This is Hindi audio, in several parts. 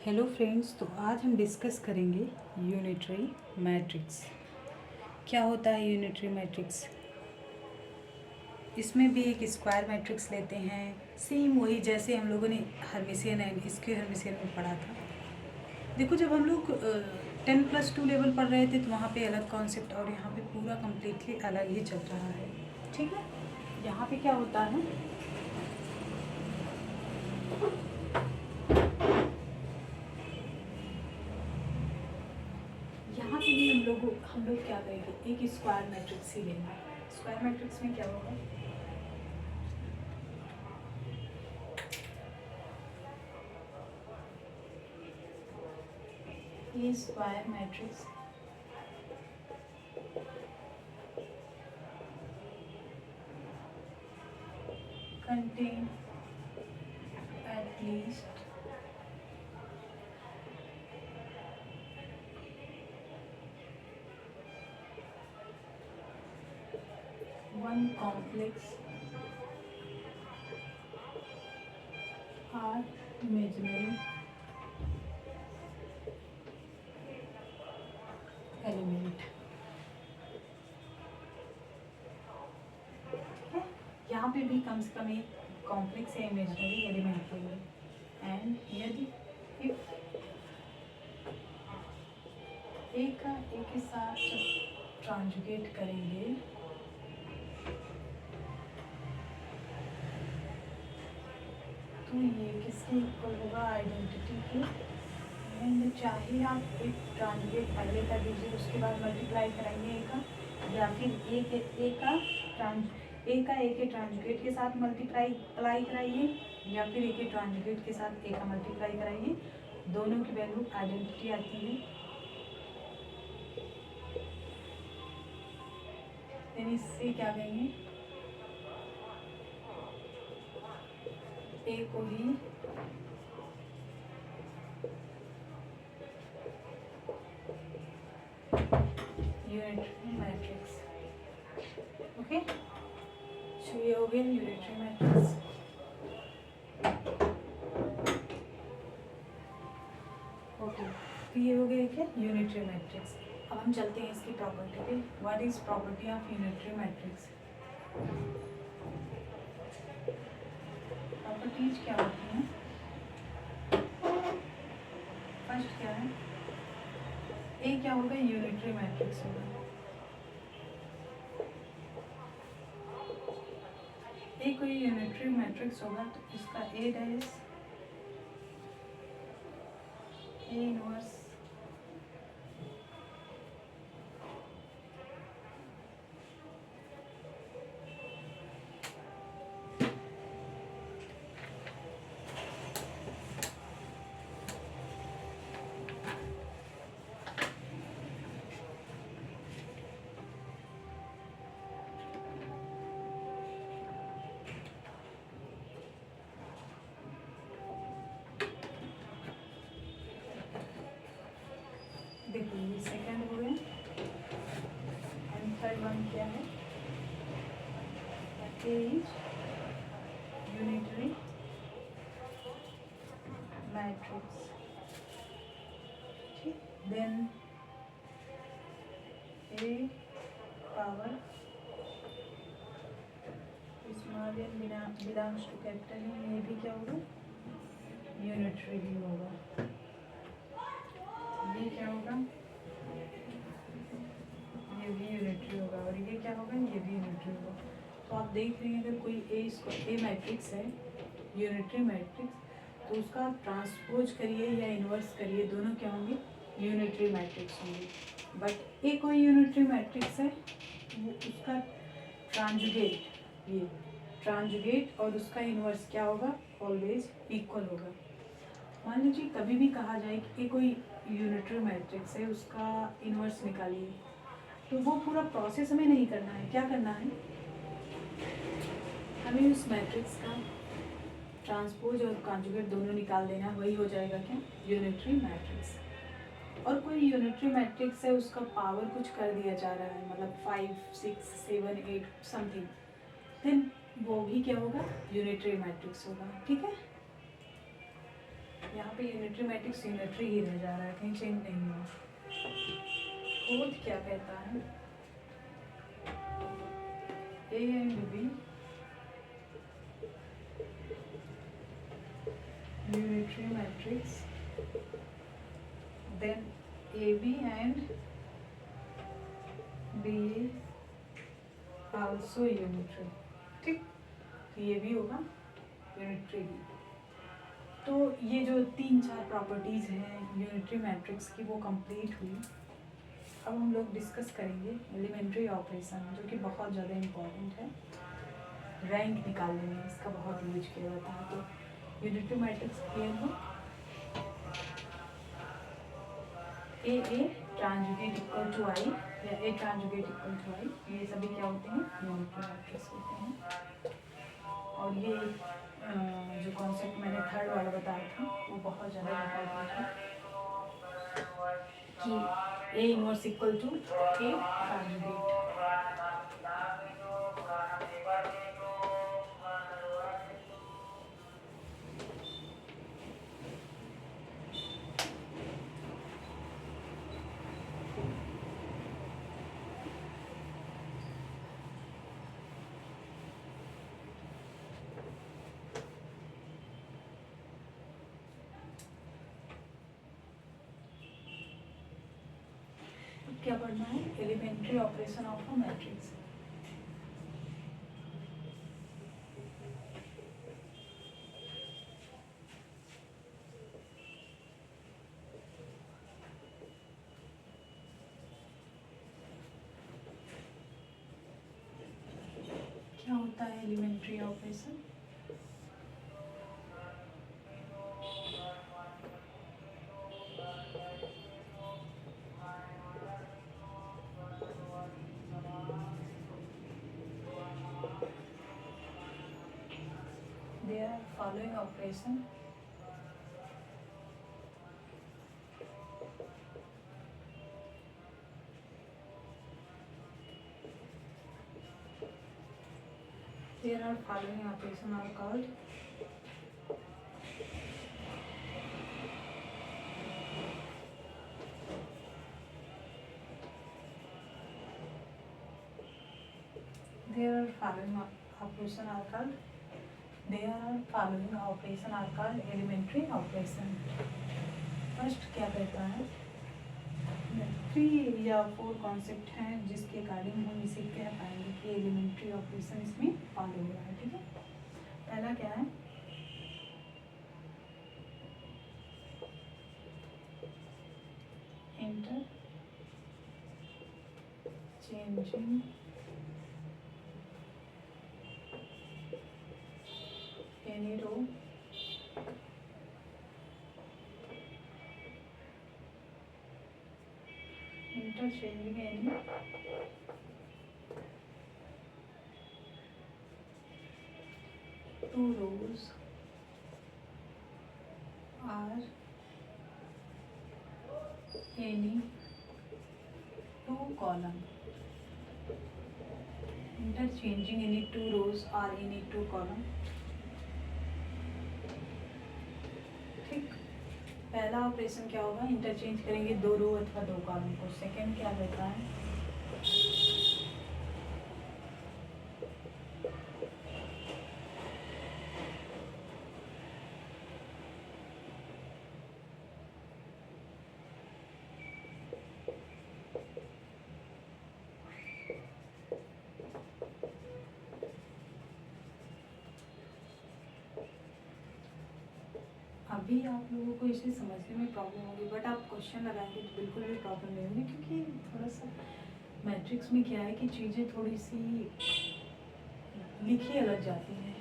हेलो फ्रेंड्स, तो आज हम डिस्कस करेंगे यूनिटरी मैट्रिक्स। क्या होता है यूनिटरी मैट्रिक्स? इसमें भी एक स्क्वायर मैट्रिक्स लेते हैं, सेम वही जैसे हम लोगों ने हर्मिशियन एंड स्क्वायर हर्मिशियन में पढ़ा था। देखो, जब हम लोग 10+2 लेवल पढ़ रहे थे तो वहाँ पे अलग कॉन्सेप्ट और यहाँ पे पूरा कम्प्लीटली अलग ही चल रहा है। ठीक है, यहाँ पे क्या होता है, यहाँ पे भी हम लोग क्या करेंगे, एक स्क्वायर मैट्रिक्स ही लेंगे। स्क्वायर मैट्रिक्स में क्या होगा, ये square matrix contain at least one complex or imaginary element। यहाँ पे भी कम से कम एक कॉम्प्लेक्स या इमेजिनरी एलिमेंट चाहिए। एंड यदि इफ एक का एक के साथ जब ट्रांजुगेट करेंगे तो ये किसके इक्वल होगा, आइडेंटिटी के। एंड चाहे आप एक ट्रांजुगेट पहले कर दीजिए, उसके बाद मल्टीप्लाई कराइए ए का, या फिर ए का ए के ट्रांजुगेट के साथ मल्टीप्लाई कराइए, या फिर ए के ट्रांजुगेट के साथ ए का मल्टीप्लाई कराइए, दोनों की वैल्यू आइडेंटिटी आती है। यानी इससे क्या कहेंगे, ए को ही यूनिटरी मैट्रिक्स। ओके, सो ये हो गया यूनिटरी मैट्रिक्स। ओके, तो ये हो गया क्या, यूनिटरी मैट्रिक्स। अब हम चलते हैं इसकी प्रॉपर्टी पे। What is property of unitary matrix? Properties क्या होती हैं? फर्स्ट क्या है, ए क्या होगा, यूनिटरी मैट्रिक्स होगा। ए कोई यूनिटरी मैट्रिक्स होगा तो इसका ए डैश ए इनवर्स देखो, ये सेकंड हो गया। एंड थर्ड वन क्या है, ए इज यूनिटरी मैट्रिक्स। ठीक, then A power small N belongs to capital N, ये भी क्या होगा, यूनिटरी भी होगा। ये क्या होगा, ये भी यूनिटरी होगा, और ये क्या होगा, ये भी यूनिटरी होगा। तो आप देख रहे हैं, अगर कोई ए मैट्रिक्स है, यूनिटरी मैट्रिक्स, तो उसका आप ट्रांसपोज करिए या इन्वर्स करिए, दोनों क्या होंगे, यूनिटरी मैट्रिक्स होंगे। बट ए कोई यूनिटरी मैट्रिक्स है, वो उसका ट्रांजुगेट, ये ट्रांजुगेट और उसका इन्वर्स क्या होगा, ऑलवेज इक्वल होगा। मान लीजिए कभी भी कहा जाए कि कोई यूनिटरी मैट्रिक्स है, उसका इन्वर्स निकालिए, तो वो पूरा प्रोसेस हमें नहीं करना है। क्या करना है, हमें उस मैट्रिक्स का ट्रांसपोज और कॉन्जुगेट दोनों निकाल देना, वही हो जाएगा क्या, यूनिटरी मैट्रिक्स। और कोई यूनिटरी मैट्रिक्स है, उसका पावर कुछ कर दिया जा रहा है, मतलब 5, 6, 7, 8 समथिंग, देन वो भी क्या होगा, यूनिटरी मैट्रिक्स होगा। ठीक है, यहाँ पे यूनिटरी मैट्रिक्स यूनिटरी ही रह जा रहा है, कहीं चेंज नहीं हुआ। फोर्थ क्या कहता है, A and B unitary matrix, then A B and B also unitary. ठीक, तो ये भी होगा यूनिटरी भी। तो ये जो 3-4 प्रॉपर्टीज़ हैं यूनिटरी मैट्रिक्स की वो कंप्लीट हुई। अब हम लोग डिस्कस करेंगे एलिमेंट्री ऑपरेशन, जो कि बहुत ज़्यादा इम्पॉर्टेंट है, रैंक निकालने में इसका बहुत यूज किया जाता है। तो यूनिटरी मैट्रिक्स क्लियर हो, ए ट्रांजुगेट इक्वल टू आई या ए ट्रांजुगेट इक्वल टू आई, ये सभी क्या होते हैं, यूनिटरी मैट्रिक्स होते हैं। और ये जो कॉन्सेप्ट मैंने थर्ड वाला बताया था वो बहुत ज़्यादा इम्पोर्टेंट है कि A inverse equal to A transjugate. क्या पढ़ना है, elementary operation of a matrix. क्या होता है elementary operation, there are following operation, there are following operation are called elementary operation. First क्या कहता है, 3 या 4 कॉन्सेप्ट हैं जिसके अकॉर्डिंग हम इसे कह पाएंगे कि एलिमेंट्री ऑपरेशन इसमें फॉलो हो रहा है। ठीक है, पहला क्या है, interchanging any row interchanging any two rows or any two column, interchanging any two rows or any two column। ठीक, पहला ऑपरेशन क्या होगा, इंटरचेंज करेंगे 2 रो अथवा 2 कॉलम को। सेकंड क्या कहता है, अभी आप लोगों को इसे समझने में प्रॉब्लम होगी, बट आप क्वेश्चन लगाएंगे तो बिल्कुल भी प्रॉब्लम नहीं होगी, क्योंकि थोड़ा सा मैट्रिक्स में क्या है कि चीज़ें थोड़ी सी लिखी अलग जाती हैं।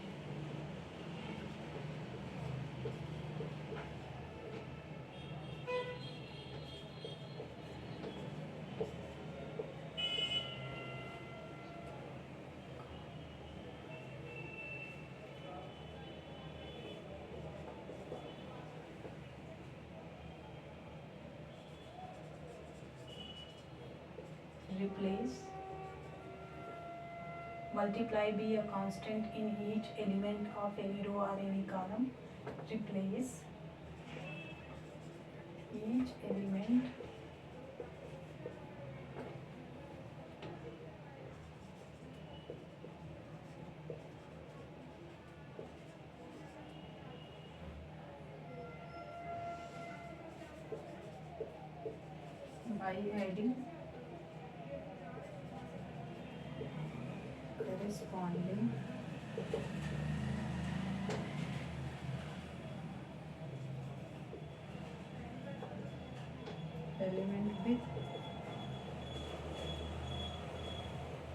Replace, multiply be a constant in each element of any row or any column, replace each element by adding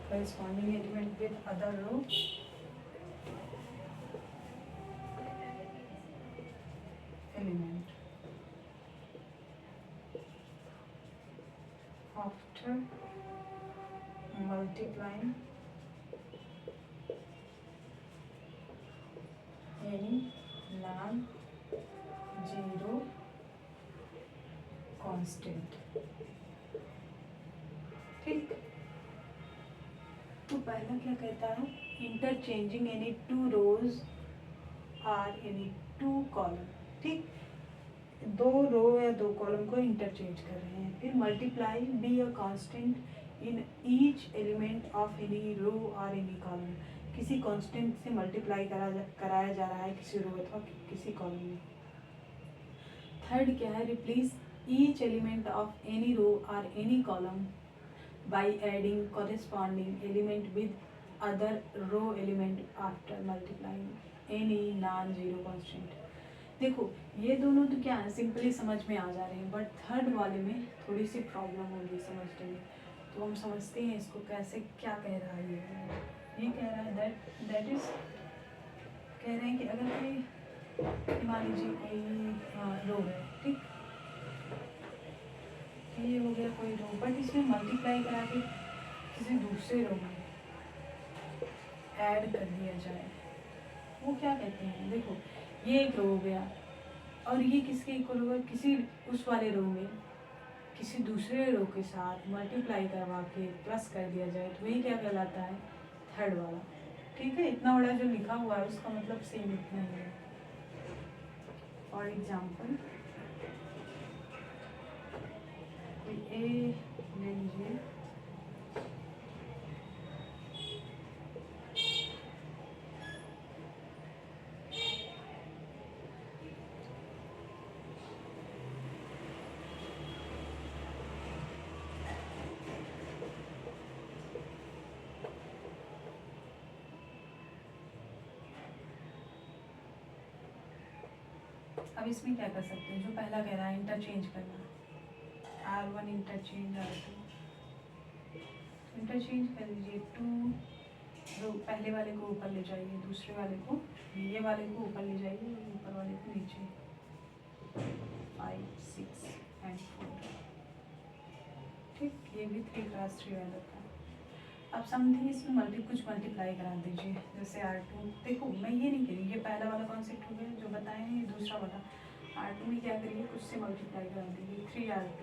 corresponding element with other row element. After multiplying any non-zero constant. ठीक, तो पहला क्या कहता है, interchanging any two rows or any two column. ठीक, दो रो या दो कॉलम को इंटरचेंज कर रहे हैं. फिर multiply by a constant in each element of any row और एनी कॉलम. किसी कांस्टेंट से मल्टीप्लाई कराया जा रहा है किसी रो अथवा किसी कॉलम में. थर्ड क्या है, replace each element of any row और any column by adding corresponding element with other row element after multiplying any non-zero constant. देखो ये दोनों तो क्या है, सिंपली समझ में आ जा रहे हैं, बट थर्ड वाले में थोड़ी सी प्रॉब्लम होगी समझने में. तो हम समझते हैं इसको कैसे, क्या कह रहा है ये कह रहा है दैट इज, कह रहे हैं कि अगर कोई मान लीजिए कोई रो है, ठीक, ये हो गया कोई रो, बट इसमें मल्टीप्लाई करा के किसी दूसरे रो में ऐड कर दिया जाए, वो क्या कहते हैं. देखो ये एक रो हो गया और ये किसके इक्वल होगा, किसी उस वाले रो में किसी दूसरे रो के साथ मल्टीप्लाई करवा के प्लस कर दिया जाए, तो वही क्या कहलाता है, थर्ड वाला. ठीक है, इतना बड़ा जो लिखा हुआ है उसका मतलब सेम इतना ही है. फॉर एग्जाम्पल ए ले लीजिए, अब इसमें क्या कर सकते हैं, जो पहला कह रहा है इंटरचेंज करना, R1 इंटरचेंज R2, इंटरचेंज कर लीजिए. टू पहले वाले को ऊपर ले जाइए, दूसरे वाले को, ये वाले को ऊपर ले जाइए, ऊपर वाले को नीचे. 5, 6 एंड 4. ठीक, ये भी 3 × 3 वाला था. अब समथिंग इसमें कुछ मल्टीप्लाई करा दीजिए, जैसे R2. देखो मैं ये नहीं कह रही, ये पहला वाला कॉन्सेप्ट हो गया जो बताए हैं, ये दूसरा वाला R2 में क्या करिए, कुछ से मल्टीप्लाई करा दीजिए. 3R2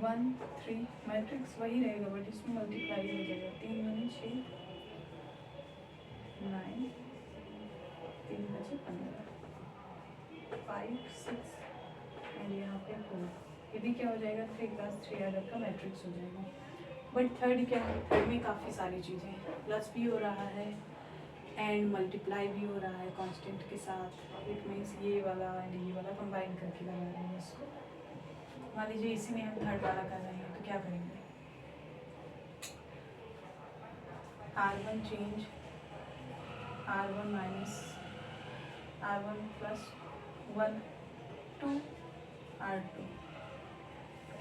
1 3, मैट्रिक्स वही रहेगा बट इसमें मल्टीप्लाई हो जाएगा. 3 दूनी 6, 9, 3 बचे 15, 5 6 एंड यहाँ पे 4. ये भी क्या हो जाएगा, 3 × 3 आदर का मैट्रिक्स हो जाएगा. बट थर्ड क्या है, थर्ड में काफ़ी सारी चीज़ें, प्लस भी हो रहा है एंड मल्टीप्लाई भी हो रहा है कांस्टेंट के साथ. इट मीन्स ये वाला एंड ये वाला कंबाइन करके लगा रहे हैं इसको. मान लीजिए इसी में हम थर्ड वाला कर रहे हैं, तो क्या करेंगे, R1 change R1 minus R1 plus 1 2 R2.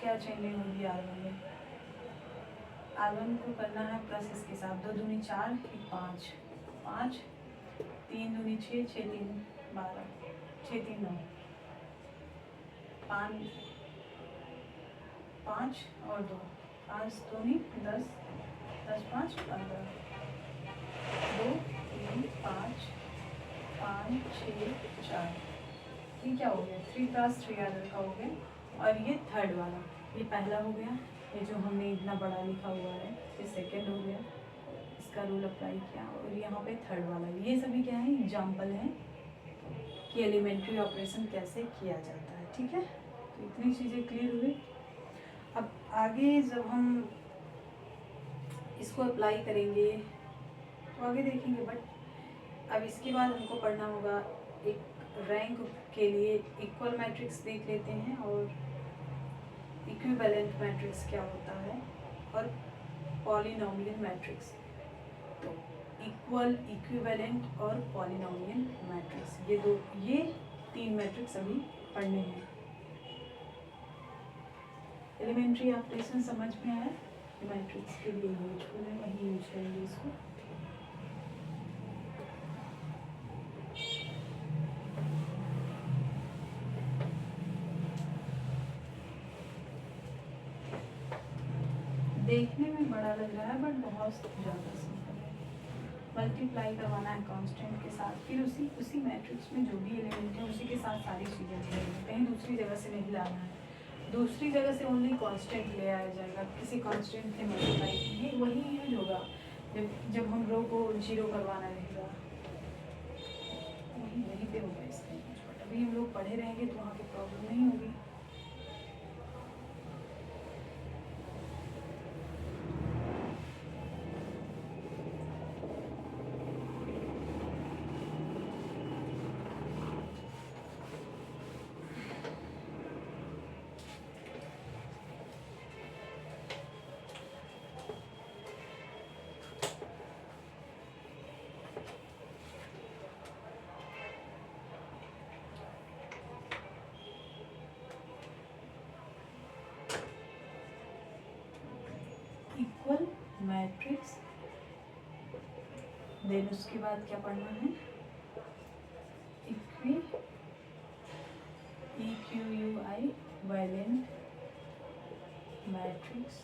क्या चेंजिंग होगी R1 में, R1 को करना है प्लस इसके साथ. 2 दूनी 4, 5 5, 3 दूनी 6, 6 3 12, 6 3 9, 5 और 2, 5 दूनी 10, 10 5 15, 2 3 5 5 6 4. ये क्या हो गया, 3 × 3 आदर का हो गया. और ये थर्ड वाला, ये पहला हो गया, ये जो हमने इतना बड़ा लिखा हुआ है ये सेकंड हो गया, इसका रूल अप्लाई किया. और यहाँ पे थर्ड वाला. ये सभी क्या है, एग्जाम्पल हैं कि एलिमेंट्री ऑपरेशन कैसे किया जाता है। ठीक है, तो इतनी चीज़ें क्लियर हुई। अब आगे जब हम इसको अप्लाई करेंगे तो आगे देखेंगे, बट अब इसके बाद हमको पढ़ना होगा एक रैंक के लिए इक्वल मैट्रिक्स देख लेते हैं और इक्विवेलेंट मैट्रिक्स क्या होता है और पॉलिनोमियल मैट्रिक्स। तो इक्वल, इक्विवेलेंट और पॉलिनोमियल मैट्रिक्स, ये तीन मैट्रिक्स अभी पढ़ने हैं। एलिमेंट्री ऑपरेशन समझ में आया, मैट्रिक्स के लिए यूजफुल है, वही यूज करेंगे इसको। देखने में बड़ा लग रहा है बट बहुत ज़्यादा सिंपल है। मल्टीप्लाई करवाना है कांस्टेंट के साथ, फिर उसी मैट्रिक्स में जो भी एलिमेंट है उसी के साथ सारी चीज़ें मिलेंगी, कहीं दूसरी जगह से नहीं लाना है। दूसरी जगह से ओनली कांस्टेंट ले आया जाएगा, किसी कांस्टेंट से मल्टीप्लाई, ये वही यूज होगा जब हम रो को जीरो करवाना रहेगा, वहीं पे होगा इसका यूज। बट अभी हम लोग पढ़े रहेंगे तो वहाँ की प्रॉब्लम नहीं होगी। इक्वल मैट्रिक्स, देन उसके बाद क्या पढ़ना है, equivalent matrix,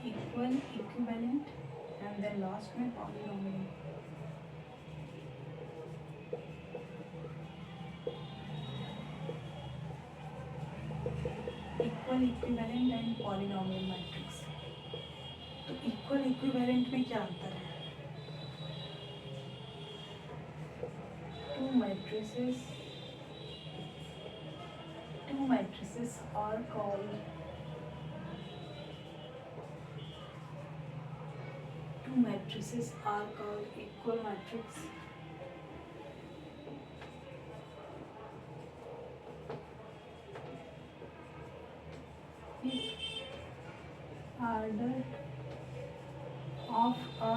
equal, equivalent and then last में polynomial. Equal, equivalent and polynomial matrix. तो इक्वल इक्विवेलेंट में क्या अंतर है? Two matrices are called equal matrix if order of a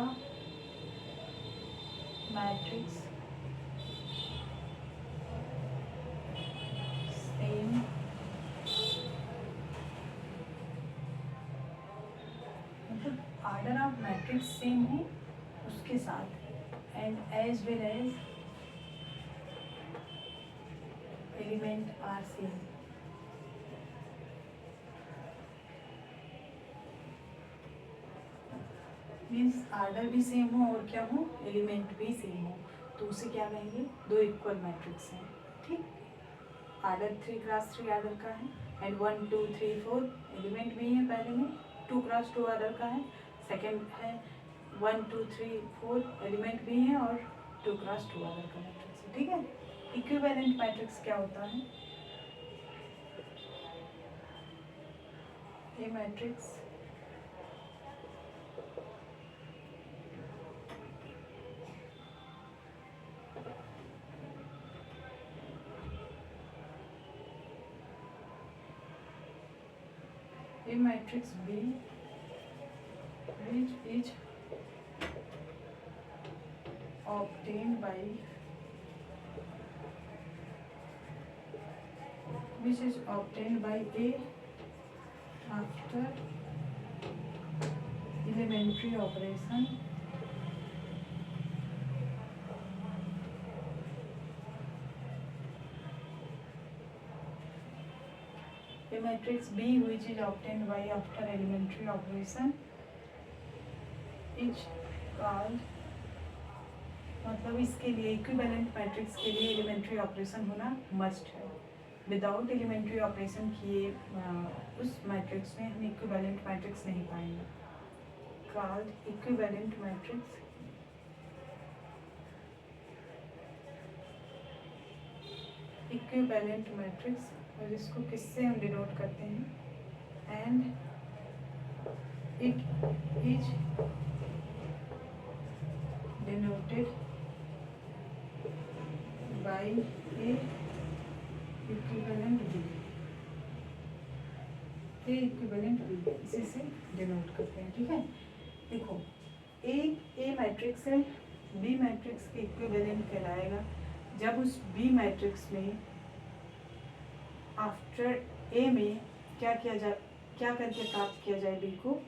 matrix same, मतलब ऑर्डर ऑफ मैट्रिक्स सेम है उसके साथ, and as well as element are same. Means order भी सेम हो और क्या हो, एलिमेंट भी सेम हो, तो उसे क्या कहेंगे, दो इक्वल मैट्रिक्स हैं। ठीक, ऑर्डर 3x3 ऑर्डर का है एंड 1 2 3 4 एलिमेंट भी है, पहले में 2x2 ऑर्डर का है, सेकंड है 1 2 3 4 एलिमेंट भी है और 2x2 ऑर्डर का मैट्रिक्स है। ठीक है, इक्विवेलेंट मैट्रिक्स क्या होता है, ये matrix matrix B which is obtained by A after elementary operation a matrix B which is obtained by after elementary operation is called, मतलब इसके लिए इक्विवेलेंट मैट्रिक्स के लिए एलिमेंट्री ऑपरेशन होना मस्ट है। विदाउट एलिमेंट्री ऑपरेशन किए उस मैट्रिक्स में हम इक्विवेलेंट मैट्रिक्स नहीं पाएंगे। Called equivalent matrix equivalent matrix, और इसको किससे हम डिनोट करते हैं, and it is denoted by A equivalent B, A equivalent B, इसी से डिनोट करते हैं। ठीक है, देखो ए मैट्रिक्स है, बी मैट्रिक्स के इक्विवेलेंट कहलाएगा जब उस बी मैट्रिक्स में आफ्टर ए में क्या करके प्राप्त किया जाए, बी को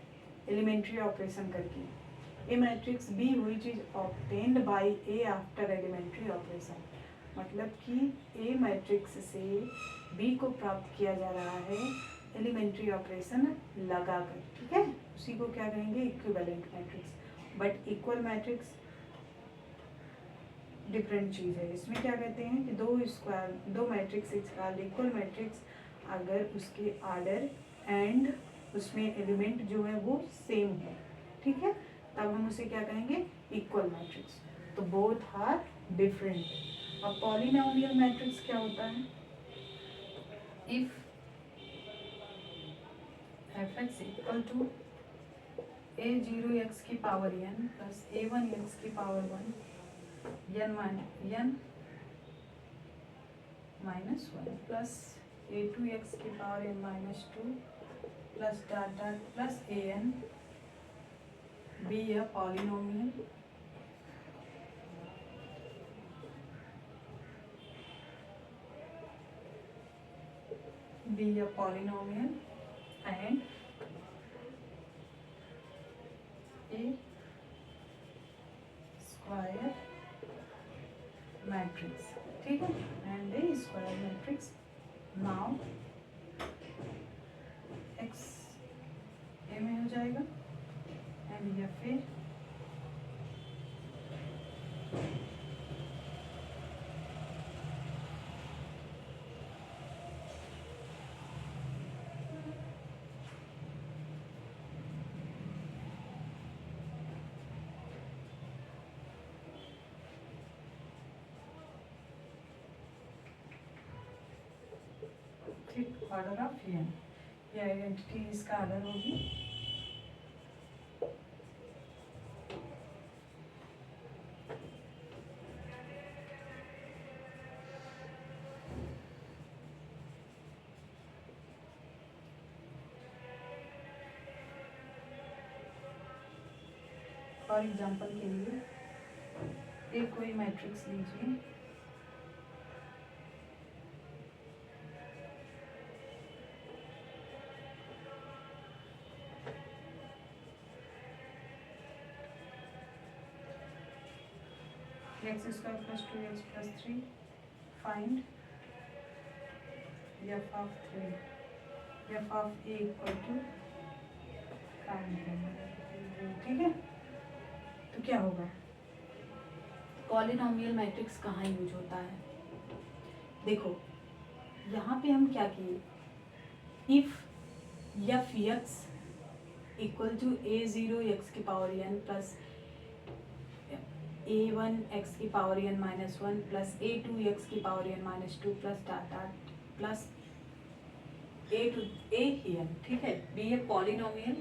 एलिमेंट्री ऑपरेशन करके। A matrix B which is obtained by A after elementary operation, मतलब कि ए मैट्रिक्स से बी को प्राप्त किया जा रहा है एलिमेंट्री ऑपरेशन लगाकर। ठीक है, उसी को क्या कहेंगे, equivalent matrix. But equal matrix different चीज़ है। इसमें क्या कहते हैं कि दो मैट्रिक्स का इक्वल मैट्रिक्स अगर उसके आर्डर एंड उसमें एलिमेंट जो है वो सेम है। ठीक है, तब हम उसे क्या कहेंगे, इक्वल मैट्रिक्स। तो बोथ आर डिफरेंट। अब पॉलिनोमियल मैट्रिक्स क्या होता है, if fx equal to a0x की पावर n प्लस a1x की power 1 n minus 1 plus a2x की power n minus 2 plus dot dot plus an be a polynomial and a square matrix। ठीक है, and a square matrix। now x a में हो जाएगा एंड या फिर ऑर्डर ऑफ n, ये आइडेंटिटी इसका ऑर्डर होगी। फॉर एग्जांपल के लिए एक कोई मैट्रिक्स लीजिए, x square plus 2x plus 3, find f of 3, f of a equal to find. ठीक है, तो क्या होगा, पॉलिनोमियल मैट्रिक्स कहाँ यूज होता है, देखो यहाँ पे हम क्या किए, if F X equal to a0 x की power n plus a1 x की power n minus 1 plus a2 x की power n minus 2 plus dot dot plus a n। ठीक है, be a polynomial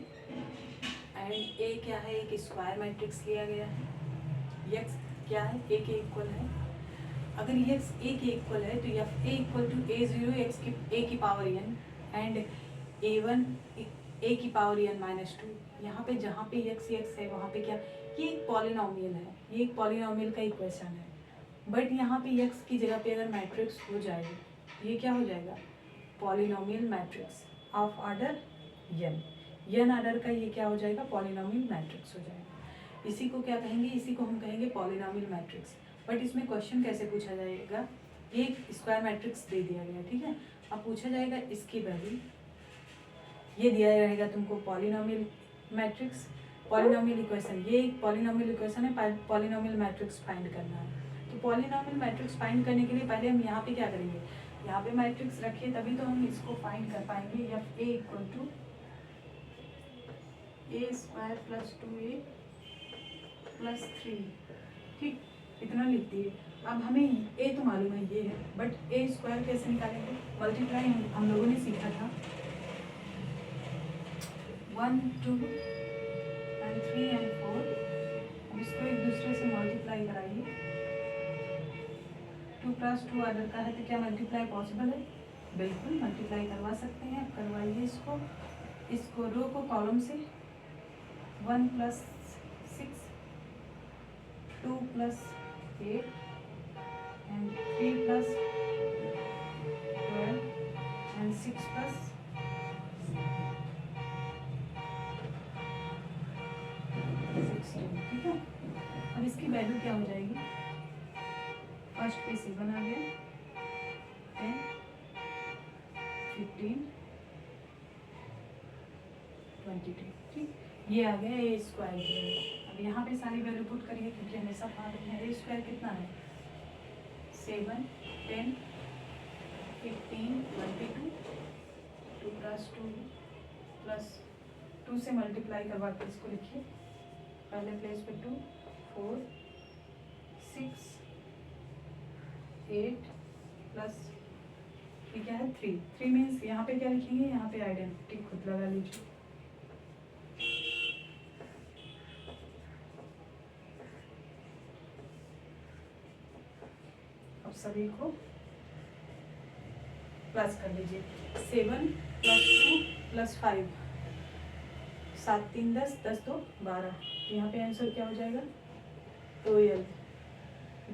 and a क्या है, एक स्क्वायर मैट्रिक्स लिया गया है, x क्या है, a के इक्वल है। अगर x a के इक्वल है तो F a equal to a0 x की a की power n and a1 a की पावर n माइनस 2। यहाँ पे जहाँ पे x है वहाँ पे क्या, ये एक पॉलिनोमियल है, ये एक पॉलिनोमियल का इक्वेशन है। बट यहाँ पे x की जगह पे अगर मैट्रिक्स हो जाए, ये क्या हो जाएगा, polynomial matrix of order n order का ये क्या हो जाएगा, पॉलिनोमियल मैट्रिक्स हो जाएगा। इसी को क्या कहेंगे, इसी को हम कहेंगे पॉलिनोमियल मैट्रिक्स। बट इसमें क्वेश्चन कैसे पूछा जाएगा, ये स्क्वायर मैट्रिक्स दे दिया गया, ठीक है, अब पूछा जाएगा इसकी वैल्यू, ये दिया रहेगा तुमको पॉलिनोमियल मैट्रिक्स, पॉलिनोमियल इक्वेशन, ये एक पॉलिनोमियल इक्वेशन है, पॉलिनोमियल मैट्रिक्स फाइंड करना है। तो पॉलिनोमियल मैट्रिक्स फाइंड करने के लिए पहले हम यहाँ पे क्या करेंगे, यहाँ पे मैट्रिक्स रखिए तभी तो हम इसको फाइंड कर पाएंगे। F A equal to A square plus 2a plus 3। ठीक, इतना लिख दिए। अब हमें ए तो मालूम है ये है, बट ए स्क्वायर कैसे निकालेंगे? मल्टीप्लाई हम लोगों ने सीखा था 1 2 एंड 3 एंड 4। अब इसको एक दूसरे से मल्टीप्लाई कराइए। 2 + 2 ऑर्डर का है तो क्या मल्टीप्लाई पॉसिबल है? बिल्कुल मल्टीप्लाई करवा सकते हैं। अब करवाइए इसको रो को कॉलम से 1 + 6 2 + 8 and 3 + 12 and 6 + 16। ठीक है, अब इसकी वैल्यू क्या हो जाएगी? फर्स्ट पे 7 आ गया, 10 15 22। ठीक, ये आ गया ए स्क्वायर की वैल्यू। अब यहाँ पे सारी वैल्यू पुट करिए क्योंकि हमेशा पार्ट में ए स्क्वायर कितना है? 7 10 15 22। 2 + 2 + 2 से मल्टीप्लाई करवा के इसको लिखिए। पहले प्लेस पे 2 4 6 8 प्लस ये क्या है 3। 3 मीन्स यहाँ पे क्या लिखेंगे? यहाँ पे आइडेंटिटी खुद लगा लीजिए। अब सभी को प्लस कर लीजिए। 7 + 2 + 5 7 3 10 10 2 12। यहाँ पे आंसर क्या हो जाएगा? 12।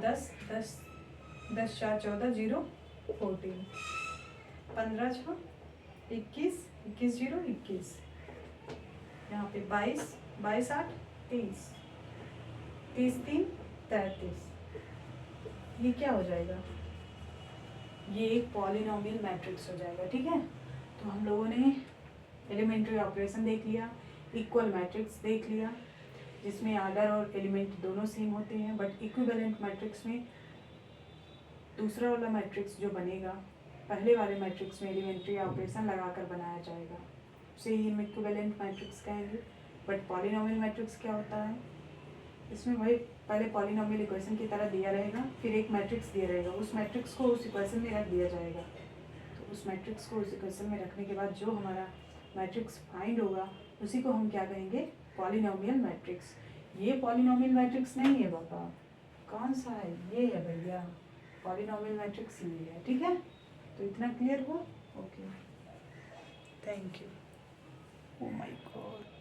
10 10 10 4 14 0 14। 15 6 21 21 0 21। यहाँ पे 22 22 8 30 30 3 33। ये क्या हो जाएगा? ये एक पॉलिनोमियल मैट्रिक्स हो जाएगा। ठीक है, तो हम लोगों ने एलिमेंट्री ऑपरेशन देख लिया, इक्वल मैट्रिक्स देख लिया जिसमें आर्डर और एलिमेंट दोनों सेम होते हैं, बट इक्विवेलेंट मैट्रिक्स में दूसरा वाला मैट्रिक्स जो बनेगा पहले वाले मैट्रिक्स में एलिमेंट्री ऑपरेशन लगाकर बनाया जाएगा, उसे ही हम इक्विवेलेंट मैट्रिक्स कहेंगे। बट पॉलिनोमियल मैट्रिक्स क्या होता है? इसमें वही पहले पॉलिनोमियल इक्वेशन की तरह दिया रहेगा, फिर एक मैट्रिक्स दिया रहेगा, उस मैट्रिक्स को उस इक्वेशन में रख दिया जाएगा। तो उस मैट्रिक्स को उस इक्वेशन में रखने के बाद जो हमारा मैट्रिक्स फाइंड होगा उसी को हम क्या कहेंगे? Polynomial matrix. ये पॉलिनोमियल मैट्रिक्स नहीं है बाबा, कौन सा है? ये है भैया, पॉलिनोमियल मैट्रिक्स ये है। ठीक है, तो इतना क्लियर हुआ? Okay, thank you. Oh my God.